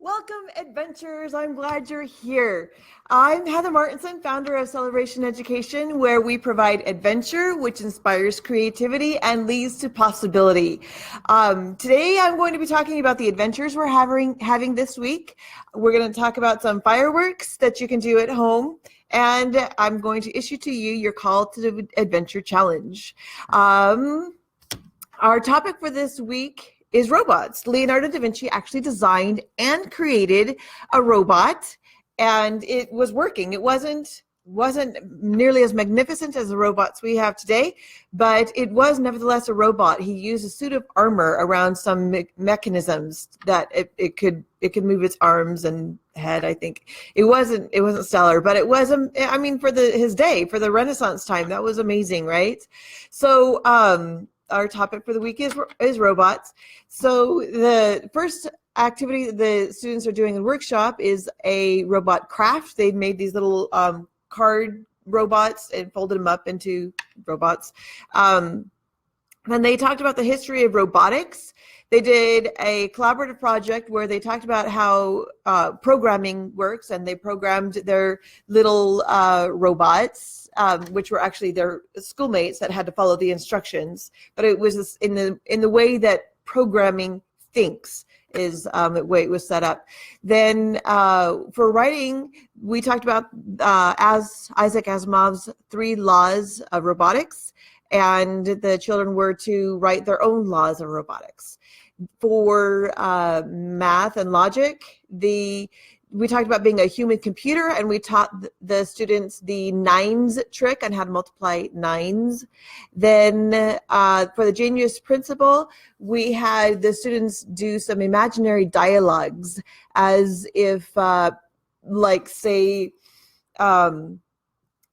Welcome, adventurers. I'm glad you're here. I'm Heather Martinson, founder of Celebration Education, where we provide adventure, which inspires creativity and leads to possibility. Today, I'm going to be talking about the adventures we're having this week. We're going to talk about some fireworks that you can do at home, and I'm going to issue to you your call to the adventure challenge. Our topic for this week is robots. Leonardo da Vinci actually designed and created a robot, and it was working. It wasn't nearly as magnificent as the robots we have today, but it was nevertheless a robot. He used a suit of armor around some mechanisms that it could move its arms and head. I think it wasn't stellar, but it was for his day, for the Renaissance time, that was amazing, right? So our topic for the week is robots. So the first activity the students are doing in the workshop is a robot craft. They've made these little card robots and folded them up into robots. Then they talked about the history of robotics. They did a collaborative project where they talked about how programming works, and they programmed their little robots, which were actually their schoolmates that had to follow the instructions. But it was in the way that programming thinks is the way it was set up. Then for writing, we talked about Isaac Asimov's 3 laws of robotics, and the children were to write their own laws of robotics. For math and logic, we talked about being a human computer, and we taught the students the nines trick on how to multiply nines. Then for the genius principle, we had the students do some imaginary dialogues as if, say,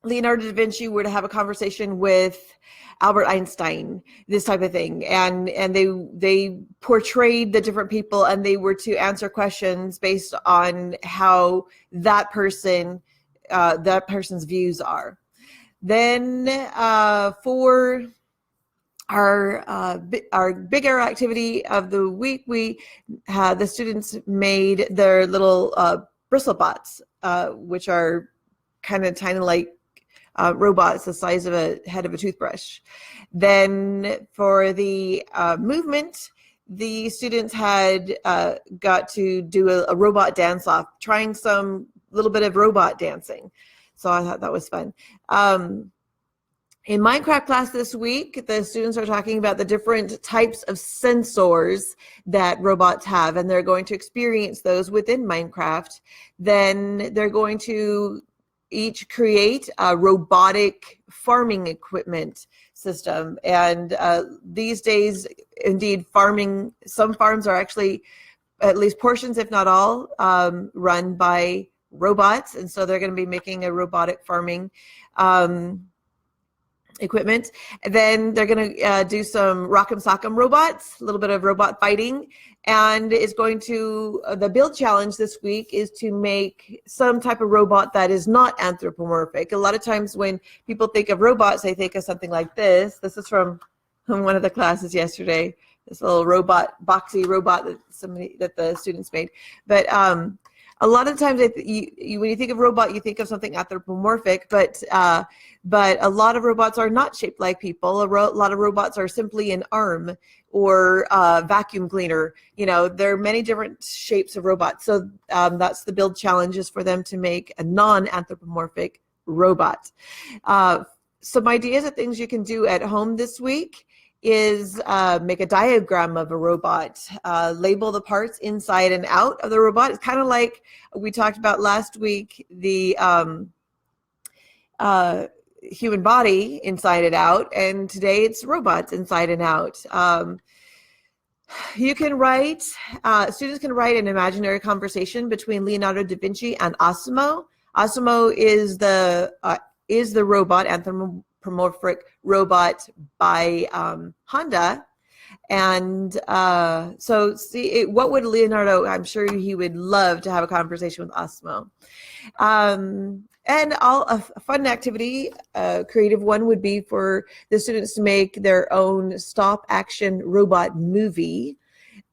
Leonardo da Vinci were to have a conversation with Albert Einstein, this type of thing, and they portrayed the different people, and they were to answer questions based on how that person's views are. Then for our bigger activity of the week, we had the students made their little bristle bots, which are kind of tiny, like robots the size of a head of a toothbrush. Then for the movement, the students had got to do a robot dance off, trying some little bit of robot dancing. So I thought that was fun. In Minecraft class this week, the students are talking about the different types of sensors that robots have, and they're going to experience those within Minecraft. Then they're going to each create a robotic farming equipment system. And these days, indeed, some farms are actually, at least portions, if not all, run by robots. And so they're going to be making a robotic farming equipment. And then they're going to do some rock'em sock'em robots, a little bit of robot fighting. And it's going to, the build challenge this week is to make some type of robot that is not anthropomorphic. A lot of times when people think of robots, they think of something like this. This is from one of the classes yesterday, this little boxy robot that the students made. But a lot of times when you think of robot, you think of something anthropomorphic, but a lot of robots are not shaped like people. A lot of robots are simply an arm or a vacuum cleaner. You know, there are many different shapes of robots. So that's the build challenge, is for them to make a non-anthropomorphic robot. Some ideas of things you can do at home this week is make a diagram of a robot, label the parts inside and out of the robot. It's kind of like we talked about last week, the human body inside and out, and today it's robots inside and out. You can write, students can write an imaginary conversation between Leonardo da Vinci and Osimo. Osimo is the robot, anthropomorphic robot by Honda. And so see, what would Leonardo, I'm sure he would love to have a conversation with Osimo. And a fun activity, creative one, would be for the students to make their own stop action robot movie.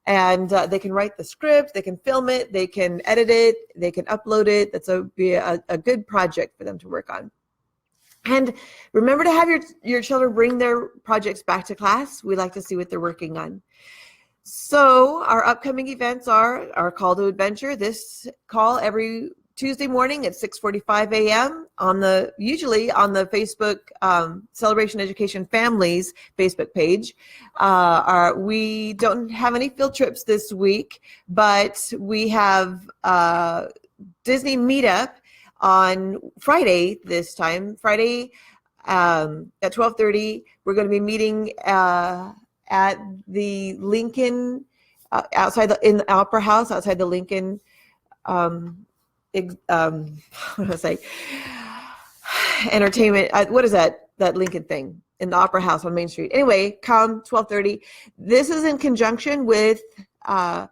and they can write the script, they can film it, they can edit it, they can upload it. That's be a good project for them to work on. And remember to have your children bring their projects back to class. We like to see what they're working on. So our upcoming events are our call to adventure. This call every Tuesday morning at 6:45 a.m. usually on the Facebook Celebration Education Families Facebook page. We don't have any field trips this week, but we have Disney Meetup on Friday this time. Friday at 12:30, we're going to be meeting at the Lincoln in the Opera House outside the Lincoln. What do I say? Entertainment. What is that Lincoln thing in the Opera House on Main Street? Anyway, come 12:30. This is in conjunction with a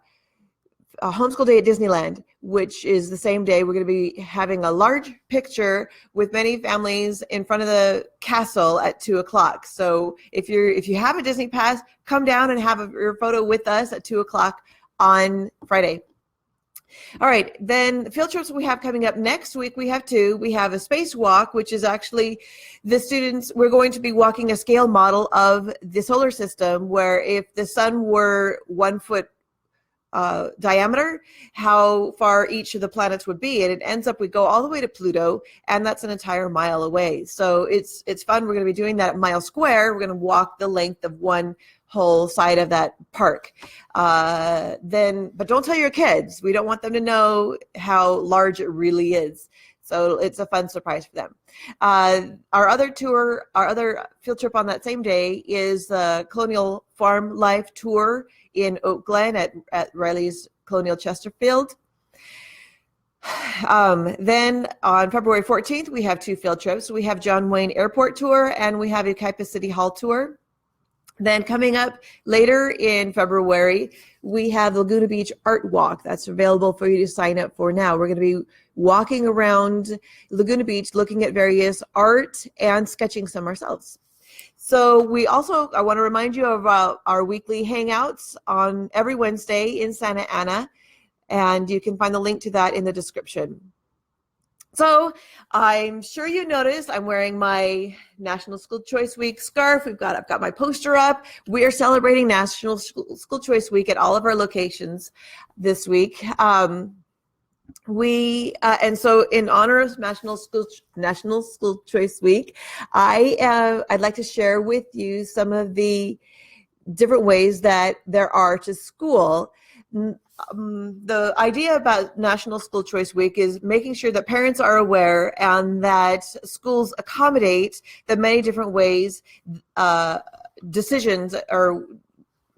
homeschool day at Disneyland, which is the same day. We're going to be having a large picture with many families in front of the castle at 2:00. So if you have a Disney pass, come down and have your photo with us at 2:00 on Friday. All right, then the field trips we have coming up next week, we have two. We have a spacewalk, which is actually the students, we're going to be walking a scale model of the solar system, where if the sun were 1 foot diameter, how far each of the planets would be. And it ends up, we go all the way to Pluto, and that's an entire mile away. So it's fun. We're going to be doing that at Mile Square. We're going to walk the length of one whole side of that park. But don't tell your kids. We don't want them to know how large it really is. So it's a fun surprise for them. Our other field trip on that same day is the Colonial Farm Life Tour in Oakland at Riley's Colonial Chesterfield. Then on February 14th, we have two field trips. We have John Wayne Airport Tour, and we have Yucaipa City Hall Tour. Then coming up later in February, we have Laguna Beach Art Walk. That's available for you to sign up for now. We're going to be walking around Laguna Beach, looking at various art and sketching some ourselves. So I want to remind you about our weekly hangouts on every Wednesday in Santa Ana, and you can find the link to that in the description. So I'm sure you noticed I'm wearing my National School Choice Week scarf. I've got my poster up. We are celebrating National School Choice Week at all of our locations this week. And so in honor of National School Choice Week, I'd like to share with you some of the different ways that there are to school. The idea about National School Choice Week is making sure that parents are aware and that schools accommodate the many different ways, decisions or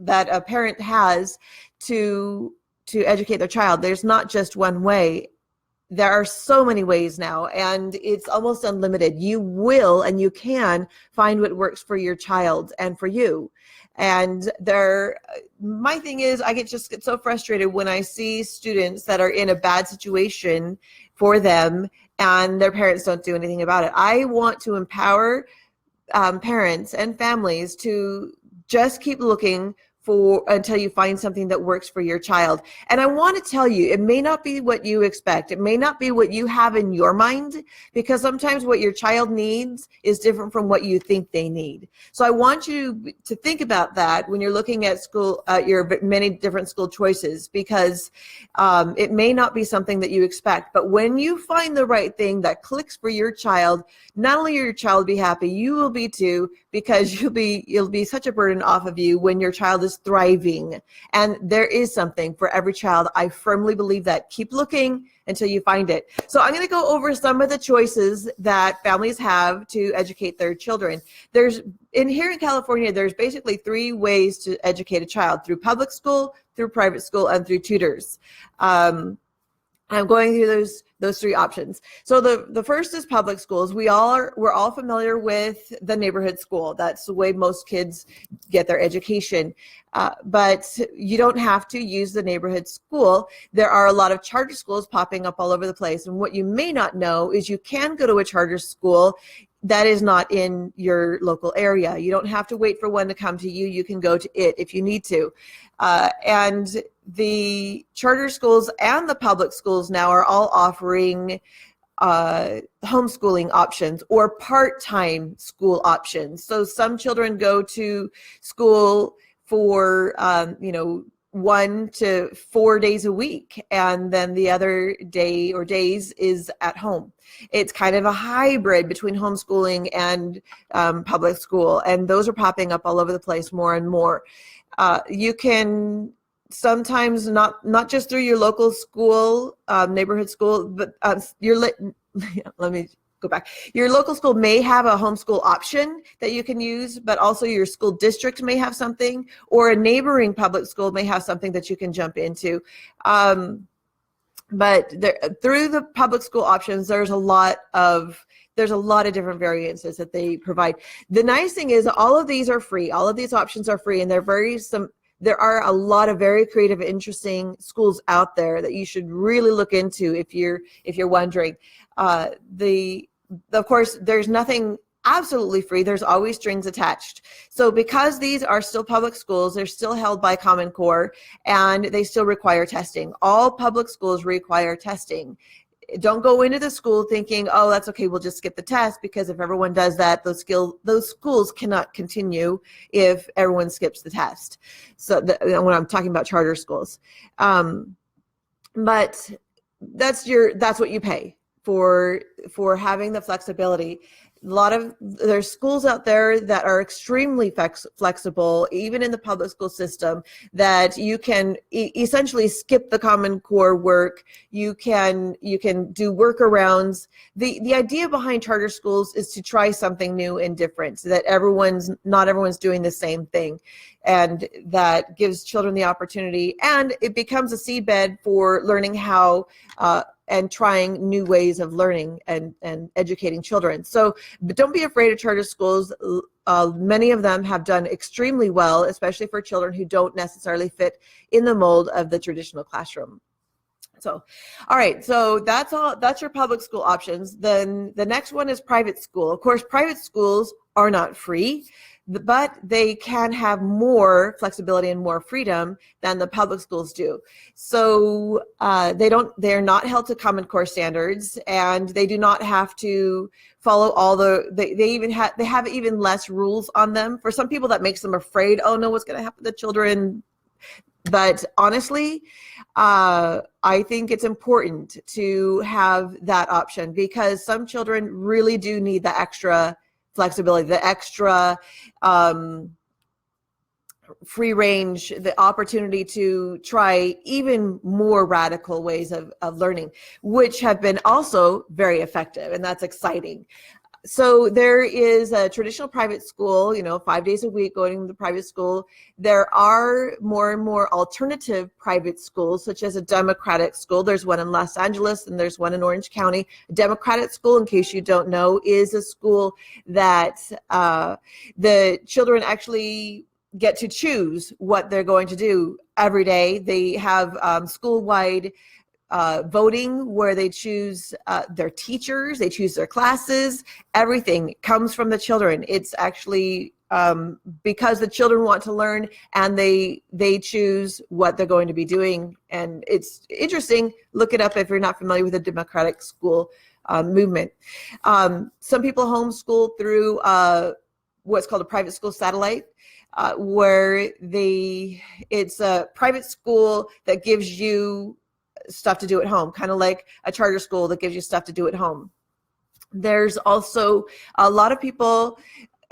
that a parent has to educate their child. There's not just one way. There are so many ways now, and it's almost unlimited. You will and you can find what works for your child and for you. And my thing is, I get so frustrated when I see students that are in a bad situation for them and their parents don't do anything about it. I want to empower parents and families to just keep looking until you find something that works for your child. And I want to tell you, it may not be what you expect. It may not be what you have in your mind, because sometimes what your child needs is different from what you think they need. So I want you to think about that when you're looking at your many different school choices, because it may not be something that you expect. But when you find the right thing that clicks for your child, not only will your child be happy, you will be too, because you'll be such a burden off of you when your child is thriving. And there is something for every child. I firmly believe that. Keep looking until you find it. So I'm going to go over some of the choices that families have to educate their children. Here in California, there's basically 3 ways to educate a child: through public school, through private school, and through tutors. I'm going through those three options. So the first is public schools. We're all familiar with the neighborhood school. That's the way most kids get their education. But you don't have to use the neighborhood school. There are a lot of charter schools popping up all over the place. And what you may not know is you can go to a charter school that is not in your local area. You don't have to wait for one to come to you. You can go to it if you need to. And the charter schools and the public schools now are all offering homeschooling options or part-time school options. So some children go to school for 1 to 4 days a week, and then the other day or days is at home. It's kind of a hybrid between homeschooling and public school, and those are popping up all over the place more and more. You can sometimes not just through your local school, neighborhood school, but let me go back. Your local school may have a homeschool option that you can use, but also your school district may have something, or a neighboring public school may have something that you can jump into. But through the public school options, there's a lot of different variances that they provide. The nice thing is all of these are free. All of these options are free, and there are a lot of very creative, interesting schools out there that you should really look into if you're wondering. Of course, there's nothing absolutely free. There's always strings attached. So because these are still public schools, they're still held by Common Core, and they still require testing. All public schools require testing. Don't go into the school thinking, oh, that's okay, we'll just skip the test, because if everyone does that, those schools cannot continue if everyone skips the test. So when I'm talking about charter schools, but that's what you pay for having the flexibility. There's schools out there that are extremely flexible, even in the public school system, that you can essentially skip the Common Core work. You can do workarounds. The idea behind charter schools is to try something new and different, so that not everyone's doing the same thing, and that gives children the opportunity, and it becomes a seedbed for learning how and trying new ways of learning and educating children. So, but don't be afraid of charter schools. Many of them have done extremely well, especially for children who don't necessarily fit in the mold of the traditional classroom. So, all right, so that's your public school options. Then the next one is private school. Of course, private schools are not free, but they can have more flexibility and more freedom than the public schools do. So they're not held to Common Core standards, and they do not have to follow they have even less rules on them. For some people, that makes them afraid. Oh no, what's going to happen to children? But honestly, I think it's important to have that option, because some children really do need the extra flexibility, the extra free range, the opportunity to try even more radical ways of learning, which have been also very effective, and that's exciting. So there is a traditional private school, 5 days a week going to the private school. There are more and more alternative private schools, such as a democratic school. There's one in Los Angeles and there's one in Orange County. A democratic school, in case you don't know, is a school that the children actually get to choose what they're going to do every day. They have school-wide voting, where they choose their teachers, they choose their classes. Everything comes from the children. It's actually because the children want to learn, and they choose what they're going to be doing. And it's interesting. Look it up if you're not familiar with the democratic school movement. Some people homeschool through what's called a private school satellite, where it's a private school that gives you stuff to do at home, kind of like a charter school that gives you stuff to do at home. There's also a lot of people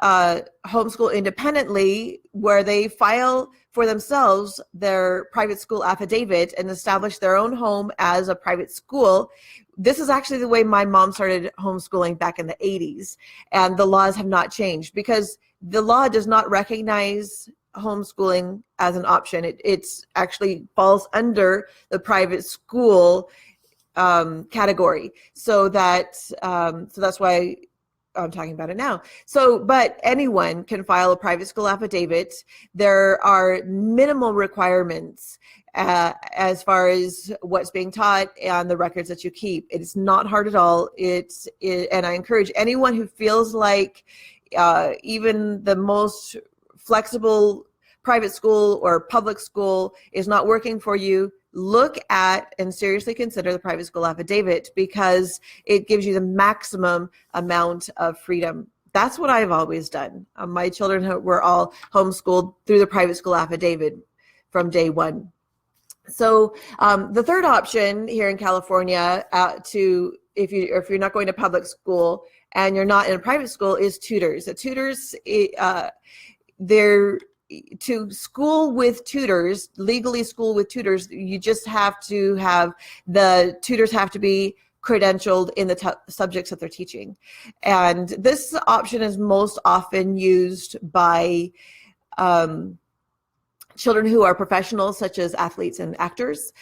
homeschool independently, where they file for themselves their private school affidavit and establish their own home as a private school. This is actually the way my mom started homeschooling back in the 80s, and the laws have not changed, because the law does not recognize homeschooling as an option. It's actually falls under the private school category. So that's why I'm talking about it now. So, but anyone can file a private school affidavit. There are minimal requirements as far as what's being taught and the records that you keep. It is not hard at all. And I encourage anyone who feels like even the most flexible private school or public school is not working for you, look at and seriously consider the private school affidavit, because it gives you the maximum amount of freedom. That's what I've always done. My children were all homeschooled through the private school affidavit from day one. So the third option here in California, if you're not going to public school and you're not in a private school, is tutors. The tutors, they're to school with tutors, legally school with tutors, you just have to have, the tutors have to be credentialed in the subjects that they're teaching. And this option is most often used by children who are professionals, such as athletes and actors.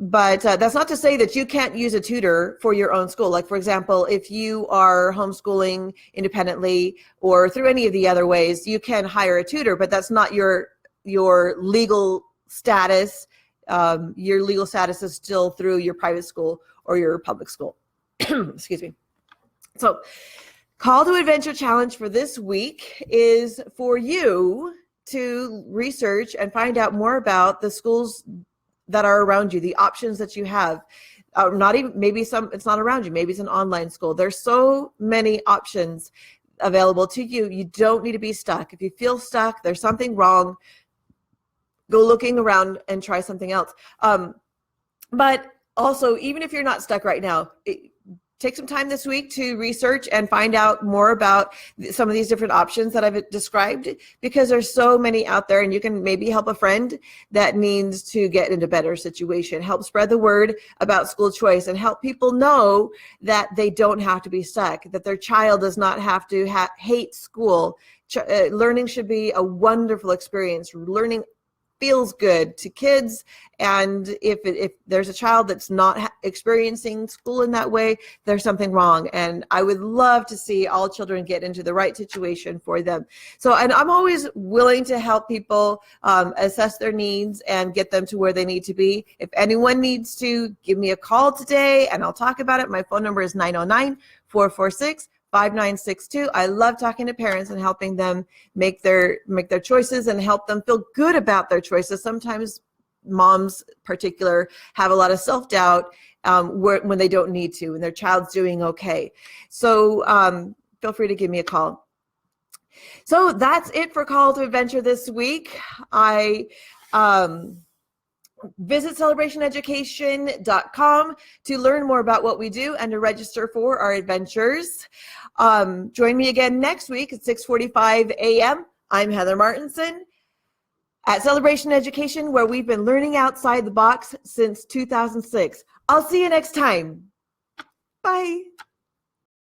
But that's not to say that you can't use a tutor for your own school. Like, for example, if you are homeschooling independently or through any of the other ways, you can hire a tutor, but that's not your legal status. Your legal status is still through your private school or your public school. Excuse me. So, Call to Adventure Challenge for this week is for you to research and find out more about the schools that are around you, the options that you have. Not even, maybe it's not around you, maybe it's an online school. There's so many options available to you. You don't need to be stuck. If you feel stuck, there's something wrong, go looking around and try something else. But also, even if you're not stuck right now, take some time this week to research and find out more about some of these different options that I've described, because there's so many out there, and you can maybe help a friend that needs to get into a better situation, help spread the word about school choice, and help people know that they don't have to be stuck, that their child does not have to hate school. Learning should be a wonderful experience. Learning feels good to kids, and if there's a child that's not experiencing school in that way, there's something wrong. And I would love to see all children get into the right situation for them. So, and I'm always willing to help people assess their needs and get them to where they need to be. If anyone needs to give me a call today and I'll talk about it, my phone number is 909-446-5962. I love talking to parents and helping them make their choices and help them feel good about their choices. Sometimes moms in particular have a lot of self-doubt when they don't need to, and their child's doing okay. So feel free to give me a call. So that's it for Call to Adventure this week. Visit celebrationeducation.com to learn more about what we do and to register for our adventures. Join me again next week at 6:45 a.m. I'm Heather Martinson at Celebration Education, where we've been learning outside the box since 2006. I'll see you next time. Bye.